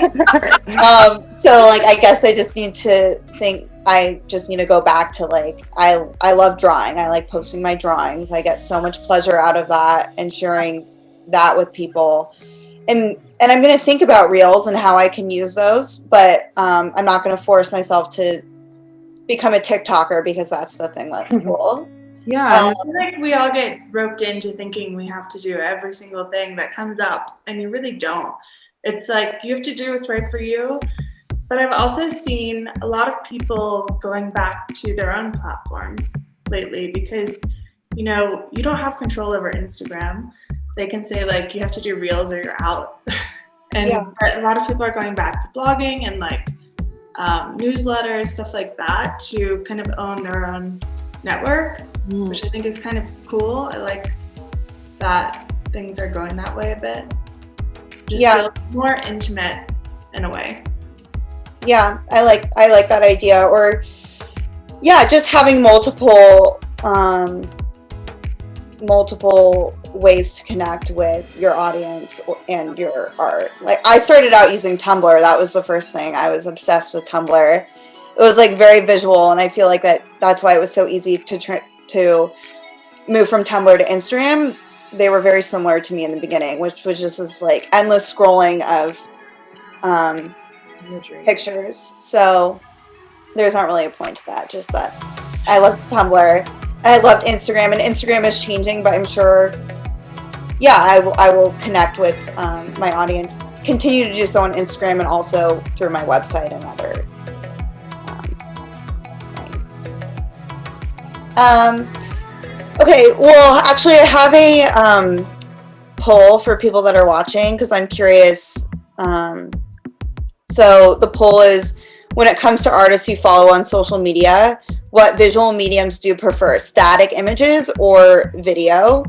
So like I guess I just need to think. I just need to go back to like I love drawing. I like posting my drawings. I get so much pleasure out of that and sharing that with people. And I'm gonna think about Reels and how I can use those, but I'm not gonna force myself to become a TikToker because that's the thing that's cool. Yeah. I feel like we all get roped into thinking we have to do every single thing that comes up, and you really don't. It's like you have to do what's right for you. But I've also seen a lot of people going back to their own platforms lately because, you know, you don't have control over Instagram. They can say like you have to do Reels or you're out. And a lot of people are going back to blogging and like newsletters, stuff like that, to kind of own their own network, which I think is kind of cool. I like that things are going that way a bit. Just feel more intimate in a way. Yeah, I like that idea. Or just having multiple ways to connect with your audience and your art. Like I started out using Tumblr. That was the first thing. I was obsessed with Tumblr. It was like very visual, and I feel like that's why it was so easy to move from Tumblr to Instagram. They were very similar to me in the beginning, which was just this like endless scrolling of pictures. So there's not really a point to that. Just that I loved Tumblr. I loved Instagram, and Instagram is changing, but I'm sure, I will connect with my audience, continue to do so on Instagram and also through my website and other things. Okay, well, actually, I have a poll for people that are watching because I'm curious. So the poll is, when it comes to artists you follow on social media, what visual mediums do you prefer, static images or video?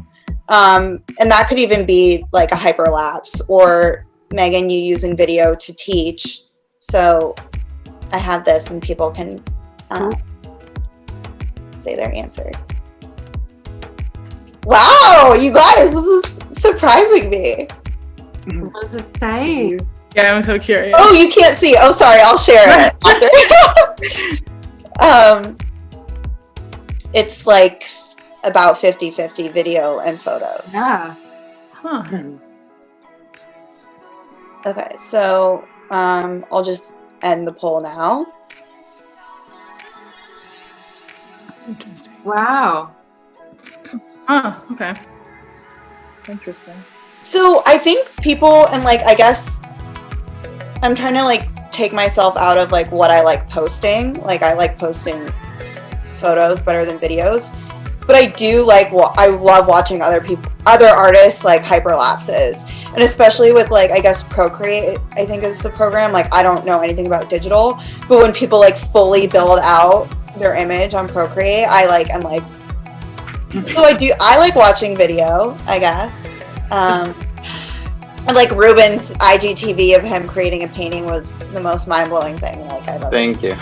And that could even be like a hyperlapse, or Megan, you using video to teach. So I have this and people can say their answer. Wow, you guys, this is surprising me. What does it say? Yeah, I'm so curious. Oh, you can't see. Oh, sorry, I'll share it after. It's like about 50-50 video and photos. Yeah. Huh. Okay, so I'll just end the poll now. That's interesting. Wow. Oh, okay. Interesting. So I think people, and like, I guess I'm trying to like take myself out of like what I like posting. Like I like posting photos better than videos, but I do like, I love watching other artists like hyperlapses, and especially with like, I guess Procreate, I think is the program. Like I don't know anything about digital, but when people like fully build out their image on Procreate, I'm like, so I like watching video, I guess. And like Ruben's IGTV of him creating a painting was the most mind-blowing thing like I've ever Thank seen. you.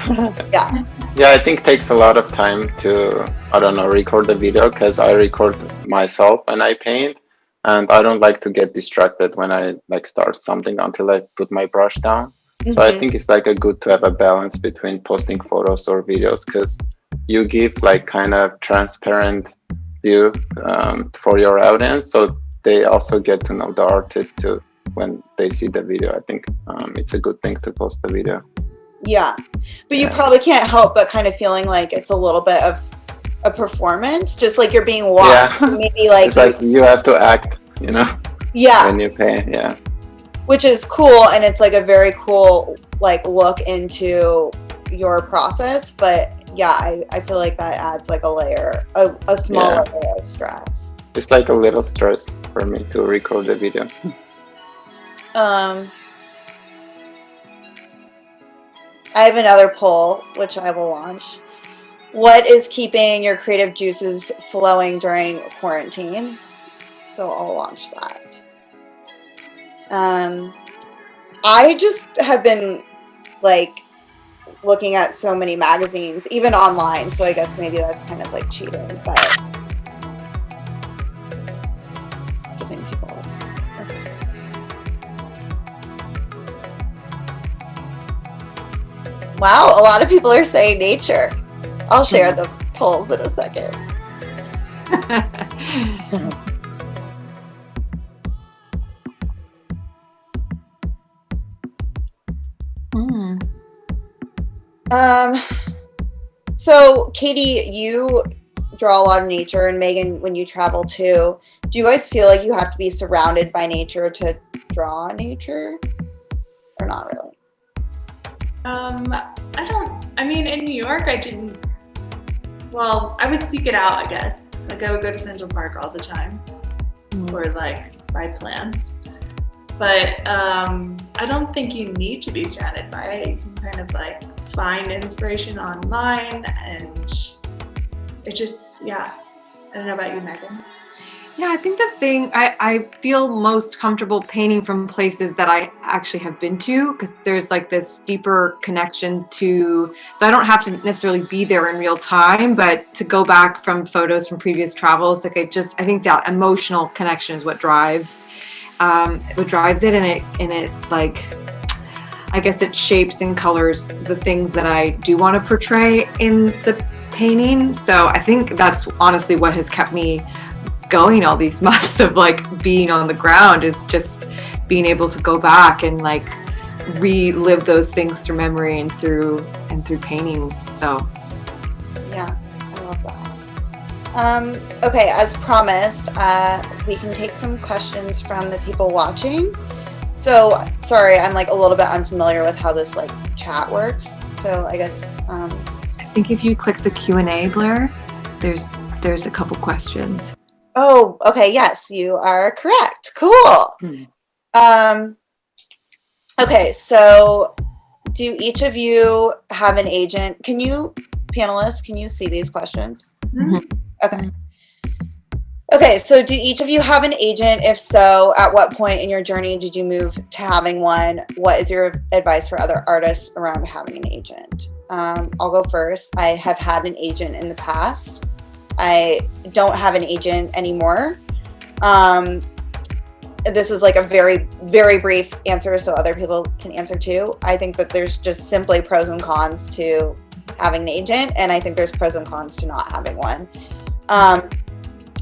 Yeah. Yeah, I think it takes a lot of time to, record the video, because I record myself when I paint, and I don't like to get distracted when I like start something until I put my brush down. Mm-hmm. So I think it's like a good to have a balance between posting photos or videos, because you give like kind of transparent view for your audience, so they also get to know the artist too when they see the video. I think it's a good thing to post the video. Yeah, but you probably can't help but kind of feeling like it's a little bit of a performance, just like you're being watched. Yeah. Maybe like it's like you have to act, Yeah. when you paint. Yeah. Which is cool, and it's like a very cool like look into your process. But yeah, I feel like that adds like a layer, a smaller layer of stress. It's like a little stress for me to record the video. I have another poll, which I will launch. What is keeping your creative juices flowing during quarantine? So I'll launch that. I just have been like looking at so many magazines, even online. So I guess maybe that's kind of like cheating, but giving people this. Okay. Wow, a lot of people are saying nature. I'll share the polls in a second. So Katie, you draw a lot of nature, and Megan, when you travel too, do you guys feel like you have to be surrounded by nature to draw nature, or not really? I mean, in New York, I didn't, well, I would seek it out, I guess. Like, I would go to Central Park all the time or like buy plants. But I don't think you need to be surrounded by it. You can kind of like find inspiration online, and it just, yeah. I don't know about you, Megan. Yeah, I think the thing I feel most comfortable painting from places that I actually have been to, because there's like this deeper connection to, so I don't have to necessarily be there in real time, but to go back from photos from previous travels, like I think that emotional connection is what drives it, and it like, I guess it shapes and colors the things that I do want to portray in the painting. So I think that's honestly what has kept me going all these months of like being on the ground, is just being able to go back and like relive those things through memory and through painting. So yeah, I love that. Okay, as promised, we can take some questions from the people watching. So sorry, I'm like a little bit unfamiliar with how this like chat works, so I guess I think if you click the Q&A, Blair, there's a couple questions. Oh, okay. Yes, you are correct. Cool. Okay, so do each of you have an agent? Panelists, can you see these questions? Mm-hmm. Okay. Okay, so do each of you have an agent? If so, at what point in your journey did you move to having one? What is your advice for other artists around having an agent? I'll go first. I have had an agent in the past. I don't have an agent anymore. This is like a very, very brief answer, so other people can answer too. I think that there's just simply pros and cons to having an agent, and I think there's pros and cons to not having one.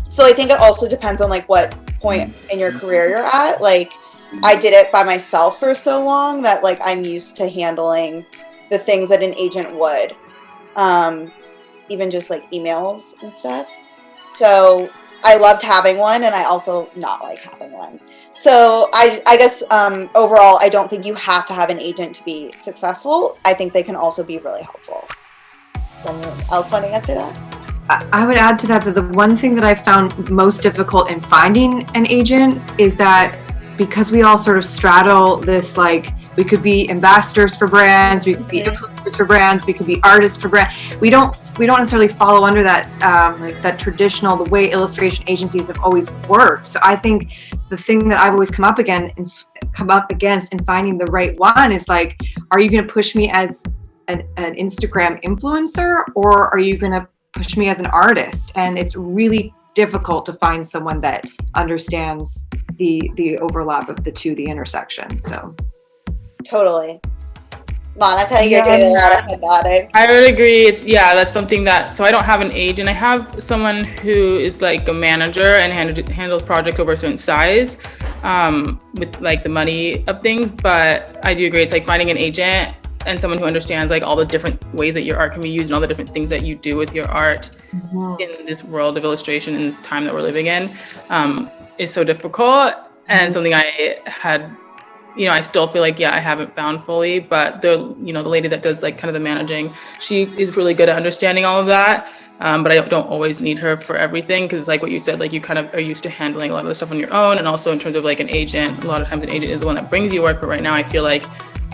So I think it also depends on like what point in your career you're at. Like, I did it by myself for so long that like I'm used to handling the things that an agent would. Even just like emails and stuff. So I loved having one, and I also not like having one. So I guess overall, I don't think you have to have an agent to be successful. I think they can also be really helpful. Someone else want to answer that? I would add to that the one thing that I found most difficult in finding an agent is that because we all sort of straddle this, like, we could be ambassadors for brands, we could be influencers for brands, we could be artists for brands. We don't necessarily follow under that like that traditional, the way illustration agencies have always worked. So I think the thing that I've always come up against in finding the right one is like, are you going to push me as an Instagram influencer, or are you going to push me as an artist? And it's really difficult to find someone that understands the overlap of the two, the intersection. So. Totally. Monica, you're doing a lot of head nodding. I would agree. That's something that, so I don't have an agent. I have someone who is like a manager and handles projects over a certain size with like the money of things. But I do agree, it's like finding an agent and someone who understands like all the different ways that your art can be used and all the different things that you do with your art in this world of illustration, in this time that we're living in, is so difficult, and something I had, I still feel like, I haven't found fully, but the lady that does like kind of the managing, she is really good at understanding all of that. But I don't always need her for everything, because it's like what you said, like you kind of are used to handling a lot of the stuff on your own. And also in terms of like an agent, a lot of times an agent is the one that brings you work. But right now I feel like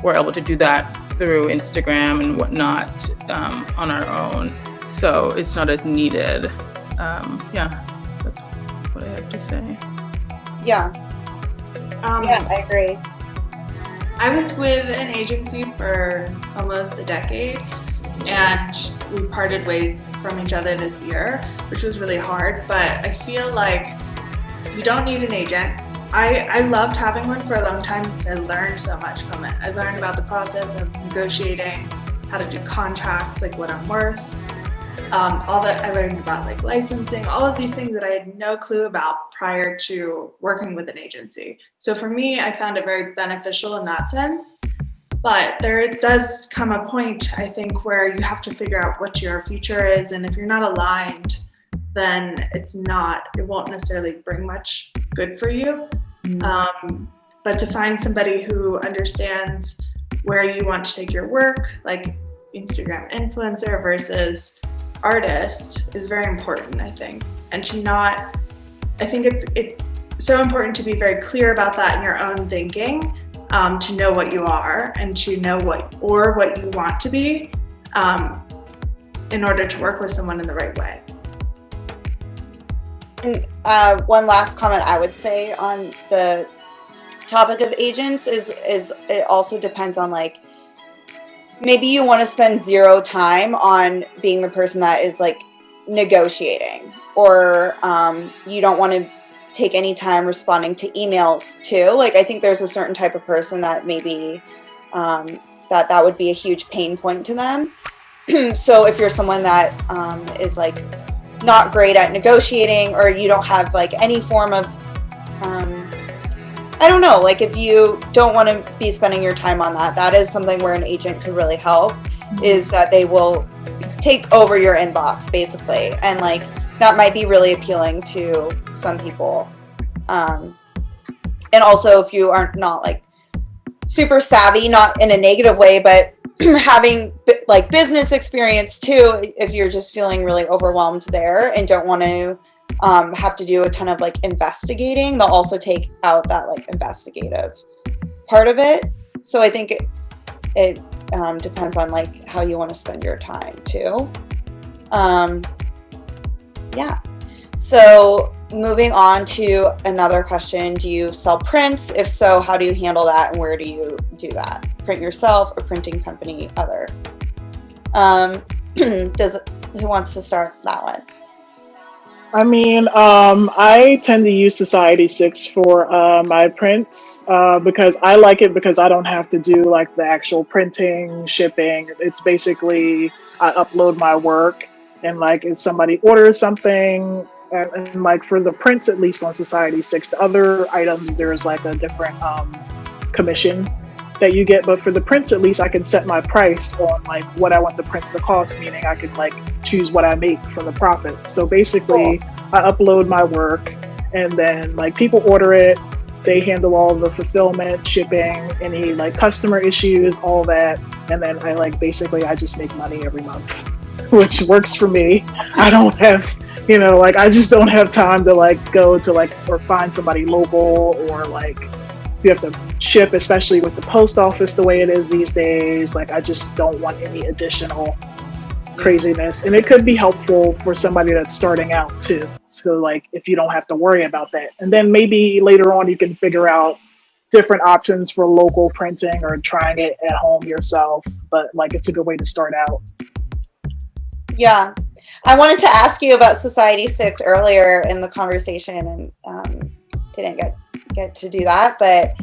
we're able to do that through Instagram and whatnot on our own. So it's not as needed. That's what I have to say. Yeah, I agree. I was with an agency for almost a decade, and we parted ways from each other this year, which was really hard, but I feel like you don't need an agent. I loved having one for a long time because I learned so much from it. I learned about the process of negotiating, how to do contracts, like what I'm worth, all that I learned about like licensing, all of these things that I had no clue about prior to working with an agency. So for me, I found it very beneficial in that sense. But there does come a point, I think, where you have to figure out what your future is. And if you're not aligned, then it won't necessarily bring much good for you. But to find somebody who understands where you want to take your work, like Instagram influencer versus artist, is very important, I think. And I think it's so important to be very clear about that in your own thinking, to know what you are and to know what you want to be, in order to work with someone in the right way. And one last comment I would say on the topic of agents is it also depends on, like, maybe you want to spend zero time on being the person that is like negotiating, or you don't want to take any time responding to emails too. Like, I think there's a certain type of person that maybe that would be a huge pain point to them. So if you're someone that is like not great at negotiating, or you don't have like any form of I don't know, like if you don't want to be spending your time on that, that is something where an agent could really help, is that they will take over your inbox basically. And like, that might be really appealing to some people. And also if you are not like super savvy, not in a negative way, but having like business experience too, if you're just feeling really overwhelmed there and don't want to have to do a ton of like investigating, they'll also take out that like investigative part of it. So I think it depends on like how you want to spend your time too. Yeah. So moving on to another question, do you sell prints? If so, how do you handle that, and where do you do that? Print yourself, a printing company, other? Who wants to start that one? I mean, I tend to use Society 6 for my prints because I like it, because I don't have to do like the actual printing, shipping. It's basically I upload my work, and like if somebody orders something, and like for the prints, at least on Society 6, the other items there's like a different commission that you get, but for the prints, at least I can set my price on like what I want the prints to cost, meaning I can like choose what I make from the profits. So basically I upload my work, and then like people order it, they handle all the fulfillment, shipping, any like customer issues, all that, and then I like basically I just make money every month, which works for me. I don't have, like I just don't have time to like go to like or find somebody local, or like you have to ship, especially with the post office the way it is these days. Like I just don't want any additional craziness, and it could be helpful for somebody that's starting out too. So like if you don't have to worry about that, and then maybe later on you can figure out different options for local printing or trying it at home yourself. But like it's a good way to start out. Yeah, I wanted to ask you about Society 6 earlier in the conversation, and didn't get to do that, but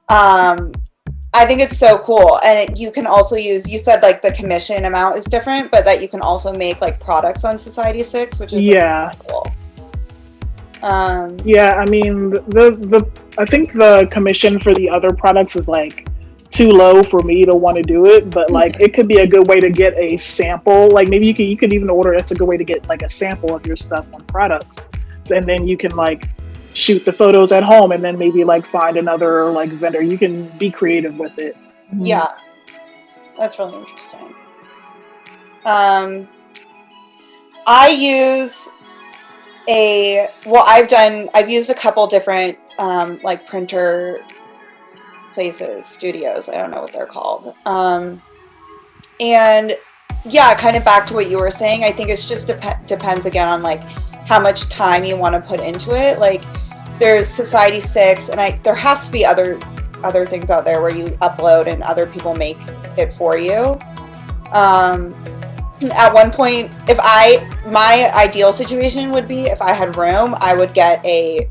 I think it's so cool. And you can also use, you said like the commission amount is different, but that you can also make like products on Society 6, which is yeah, really cool. Yeah, I mean I think the commission for the other products is like too low for me to want to do it, but like it could be a good way to get a sample. Like maybe you could even order, that's a good way to get like a sample of your stuff on products, and then you can like shoot the photos at home, and then maybe like find another like vendor. You can be creative with it. Yeah, that's really interesting. I've used a couple different like printer places, studios, I don't know what they're called. And yeah, kind of back to what you were saying, I think it's just depends again on like how much time you want to put into it. Like there's Society 6, and there has to be other other things out there where you upload and other people make it for you. At one point, my ideal situation would be if I had room, I would get a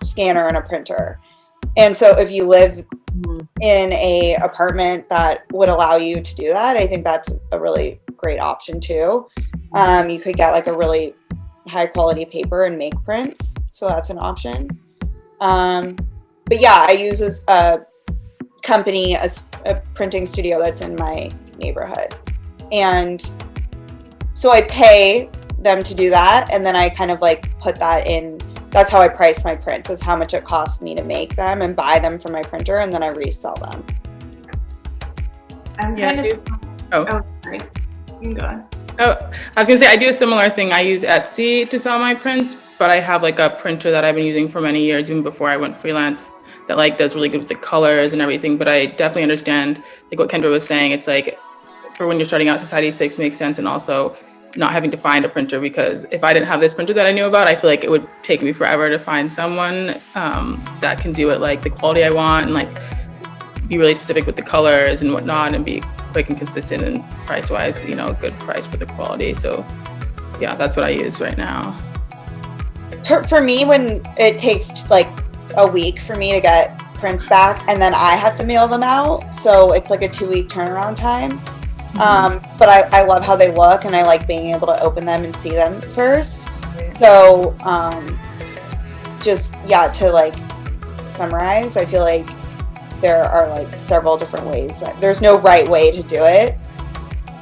scanner and a printer. And so if you live in a apartment that would allow you to do that, I think that's a really great option too. You could get like a really high quality paper and make prints. So that's an option. But yeah, I use a company, a printing studio that's in my neighborhood. And so I pay them to do that. And then I kind of like put that in. That's how I price my prints, is how much it costs me to make them and buy them from my printer, and then I resell them. I'm kind of. Oh, sorry. You can go on. Oh, I was gonna say I do a similar thing. I use Etsy to sell my prints, but I have like a printer that I've been using for many years, even before I went freelance, that like does really good with the colors and everything. But I definitely understand like what Kendra was saying. It's like for when you're starting out, Society 6 makes sense, and also not having to find a printer, because if I didn't have this printer that I knew about, I feel like it would take me forever to find someone that can do it like the quality I want and like be really specific with the colors and whatnot and be quick and consistent and price-wise, you know, a good price for the quality. So yeah, that's what I use right now. For me, when it takes like a week for me to get prints back and then I have to mail them out, so it's like a 2-week turnaround time. But I love how they look, and I like being able to open them and see them first. So just, yeah, to like summarize, I feel like there are like several different ways. There's no right way to do it.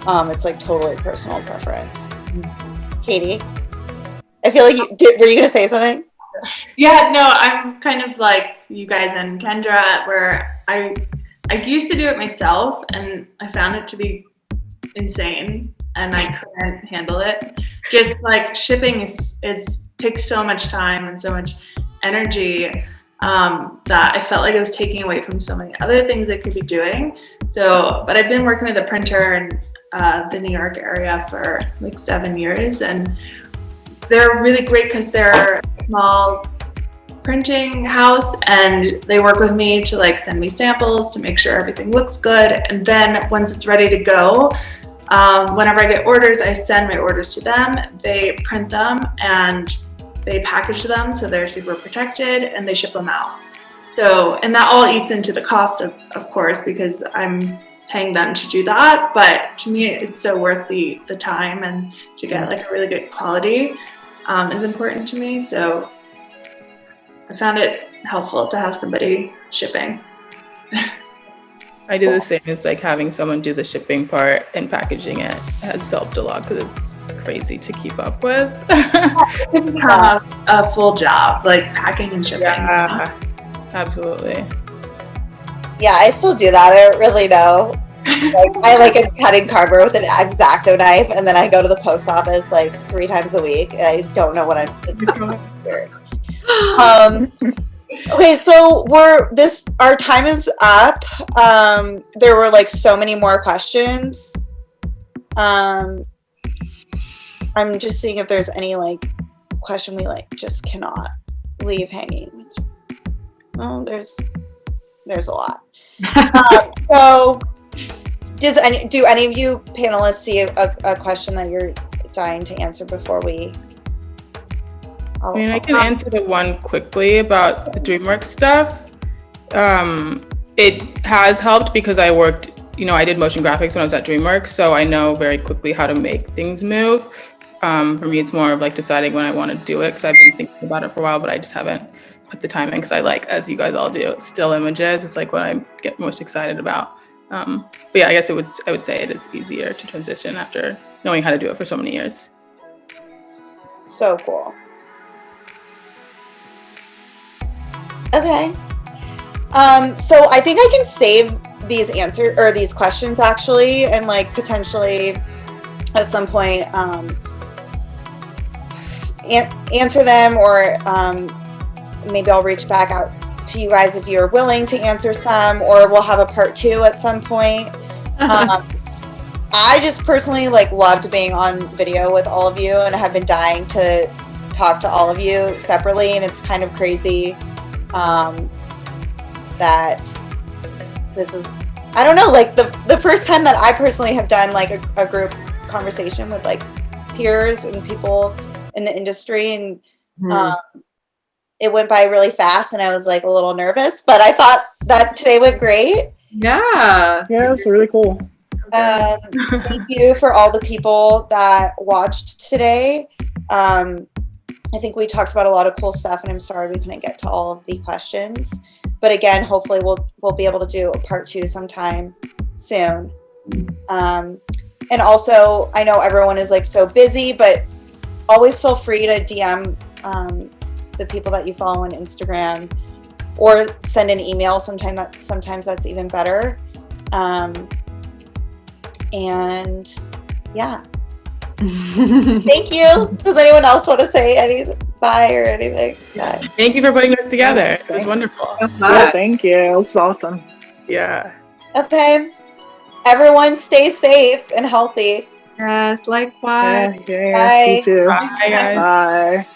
It's like totally personal preference. Katie, I feel like were you gonna say something? Yeah, no, I'm kind of like you guys and Kendra, where I used to do it myself, and I found it to be insane, and I couldn't handle it. Just like shipping is takes so much time and so much energy that I felt like it was taking away from so many other things I could be doing. So, but I've been working with a printer in the New York area for like 7 years, and they're really great because they're a small printing house, and they work with me to like send me samples to make sure everything looks good. And then once it's ready to go, whenever I get orders, I send my orders to them. They print them and they package them so they're super protected, and they ship them out. So, and that all eats into the cost of course, because I'm paying them to do that. But to me, it's so worth the time, and to get like a really good quality is important to me. So I found it helpful to have somebody shipping. I do the same. It's like having someone do the shipping part and packaging it has helped a lot, because it's crazy to keep up with. It's become a full job, like packing and shipping. Yeah, absolutely. Yeah, I still do that. I don't really know. Like, I like cutting cardboard with an X-Acto knife, and then I go to the post office like 3 times a week, and I don't know what it's weird. Okay, so our time is up. There were like so many more questions. I'm just seeing if there's any like question we like just cannot leave hanging. Oh, there's a lot. So do any of you panelists see a question that you're dying to answer before we? I can answer the one quickly about the DreamWorks stuff. It has helped because I worked, I did motion graphics when I was at DreamWorks, so I know very quickly how to make things move. For me, it's more of like deciding when I want to do it, because I've been thinking about it for a while, but I just haven't put the time in, because I like, as you guys all do, still images. It's like what I get most excited about. But yeah, I guess I would say it is easier to transition after knowing how to do it for so many years. So cool. Okay. So I think I can save these questions actually, and like potentially at some point answer them, or maybe I'll reach back out to you guys if you're willing to answer some, or we'll have a part 2 at some point. I just personally like loved being on video with all of you, and I have been dying to talk to all of you separately, and it's kind of crazy that this is, I don't know, like the first time that I personally have done like a group conversation with like peers and people in the industry, and it went by really fast and I was like a little nervous, but I thought that today went great. Yeah. Yeah, it was really cool. Thank you for all the people that watched today. I think we talked about a lot of cool stuff, and I'm sorry we couldn't get to all of the questions. But again, hopefully we'll be able to do a part 2 sometime soon. And also, I know everyone is like so busy, but always feel free to DM the people that you follow on Instagram, or send an email. Sometimes that's even better. And yeah. Thank you. Does anyone else want to say anything? Bye or anything? Bye. Thank you for putting this together. It was wonderful. Yeah, thank you. It was awesome. Yeah. Okay. Everyone stay safe and healthy. Yes, likewise. Yeah, Bye. you too. Bye, guys. Bye.